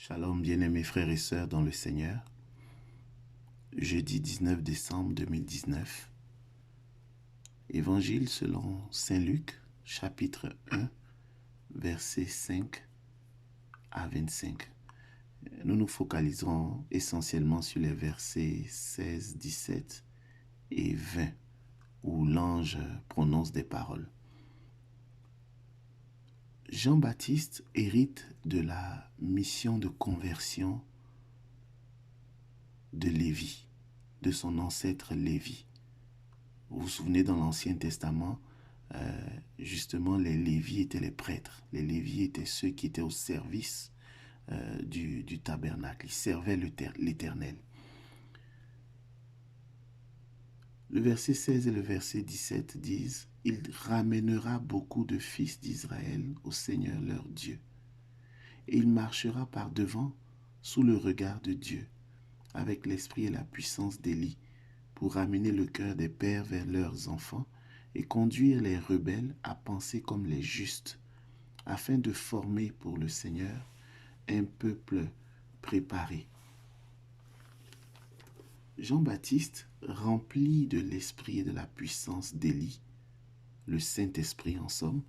Shalom, bien-aimés frères et sœurs dans le Seigneur. Jeudi 19 décembre 2019. Évangile selon Saint Luc, chapitre 1, versets 5 à 25. Nous nous focaliserons essentiellement sur les versets 16, 17 et 20, où l'ange prononce des paroles. Jean-Baptiste hérite de la mission de conversion de Lévi, de son ancêtre Lévi. Vous vous souvenez, dans l'Ancien Testament, justement, les Lévis étaient les prêtres. Les Lévis étaient ceux qui étaient au service du tabernacle. Ils servaient l'Éternel. Le verset 16 et le verset 17 disent « Il ramènera beaucoup de fils d'Israël au Seigneur leur Dieu, et il marchera par devant sous le regard de Dieu, avec l'esprit et la puissance d'Élie, pour ramener le cœur des pères vers leurs enfants et conduire les rebelles à penser comme les justes, afin de former pour le Seigneur un peuple préparé. » Jean-Baptiste, rempli de l'esprit et de la puissance d'Élie, le Saint-Esprit en somme,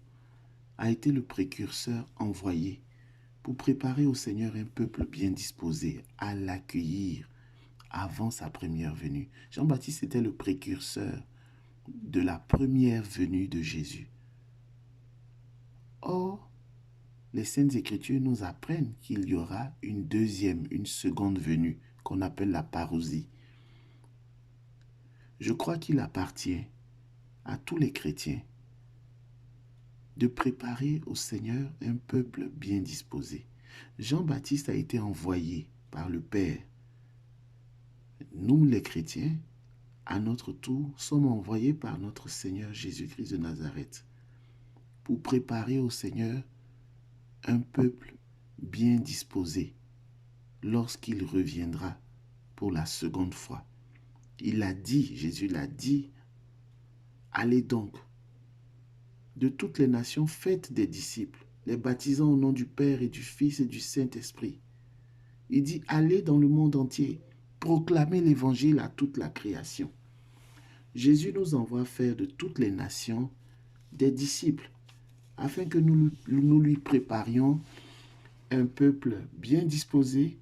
a été le précurseur envoyé pour préparer au Seigneur un peuple bien disposé à l'accueillir avant sa première venue. Jean-Baptiste était le précurseur de la première venue de Jésus. Or, les Saintes Écritures nous apprennent qu'il y aura une seconde venue, qu'on appelle la parousie. Je crois qu'il appartient à tous les chrétiens de préparer au Seigneur un peuple bien disposé. Jean-Baptiste a été envoyé par le Père. Nous, les chrétiens, à notre tour, sommes envoyés par notre Seigneur Jésus-Christ de Nazareth pour préparer au Seigneur un peuple bien disposé lorsqu'il reviendra pour la seconde fois. Il l'a dit, Jésus l'a dit, « Allez donc, de toutes les nations, faites des disciples, les baptisant au nom du Père et du Fils et du Saint-Esprit. » Il dit, « Allez dans le monde entier, proclamez l'évangile à toute la création. » Jésus nous envoie faire de toutes les nations des disciples, afin que nous lui préparions un peuple bien disposé,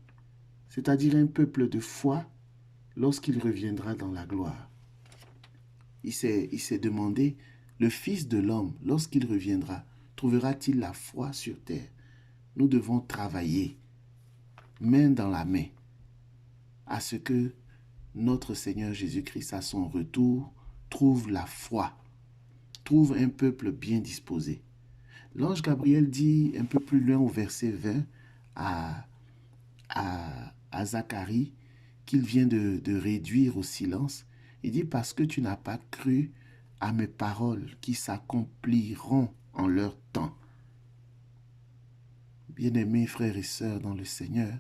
c'est-à-dire un peuple de foi, lorsqu'il reviendra dans la gloire. Il s'est demandé, le Fils de l'homme, lorsqu'il reviendra, trouvera-t-il la foi sur terre? Nous devons travailler, main dans la main, à ce que notre Seigneur Jésus-Christ, à son retour, trouve la foi, trouve un peuple bien disposé. L'ange Gabriel dit un peu plus loin au verset 20 à Zacharie, qu'il vient de réduire au silence. Il dit, parce que tu n'as pas cru à mes paroles qui s'accompliront en leur temps. Bien-aimés frères et sœurs dans le Seigneur,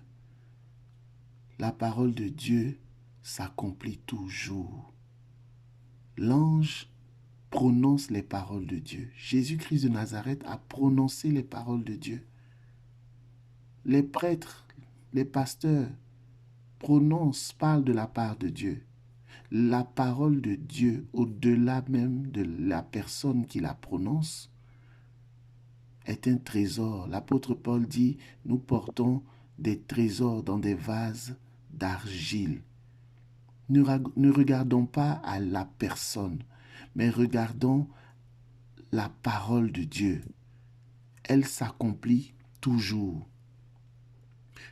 la parole de Dieu s'accomplit toujours. L'ange prononce les paroles de Dieu. Jésus-Christ de Nazareth a prononcé les paroles de Dieu. Les prêtres, les pasteurs prononcent, parlent de la part de Dieu. La parole de Dieu, au-delà même de la personne qui la prononce, est un trésor. L'apôtre Paul dit, nous portons des trésors dans des vases d'argile. Ne regardons pas à la personne, mais regardons la parole de Dieu. Elle s'accomplit toujours.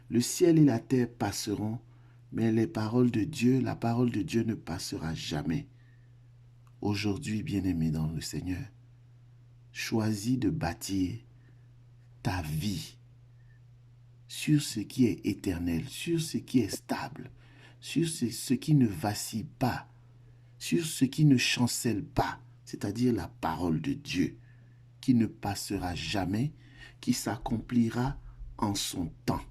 Le ciel et la terre passeront, mais les paroles de Dieu, la parole de Dieu ne passera jamais. Aujourd'hui, bien-aimé dans le Seigneur, choisis de bâtir ta vie sur ce qui est éternel, sur ce qui est stable, sur ce qui ne vacille pas, sur ce qui ne chancelle pas, c'est-à-dire la parole de Dieu, qui ne passera jamais, qui s'accomplira en son temps.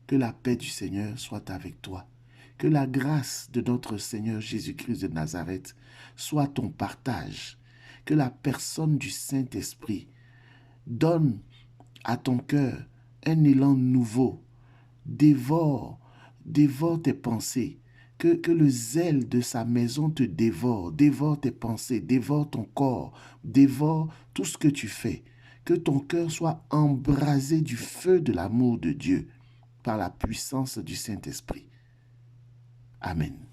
Que la paix du Seigneur soit avec toi. Que la grâce de notre Seigneur Jésus-Christ de Nazareth soit ton partage. Que la personne du Saint-Esprit donne à ton cœur un élan nouveau. Dévore tes pensées. Que le zèle de sa maison te dévore. Dévore tes pensées, dévore ton corps, dévore tout ce que tu fais. Que ton cœur soit embrasé du feu de l'amour de Dieu par la puissance du Saint-Esprit. Amen.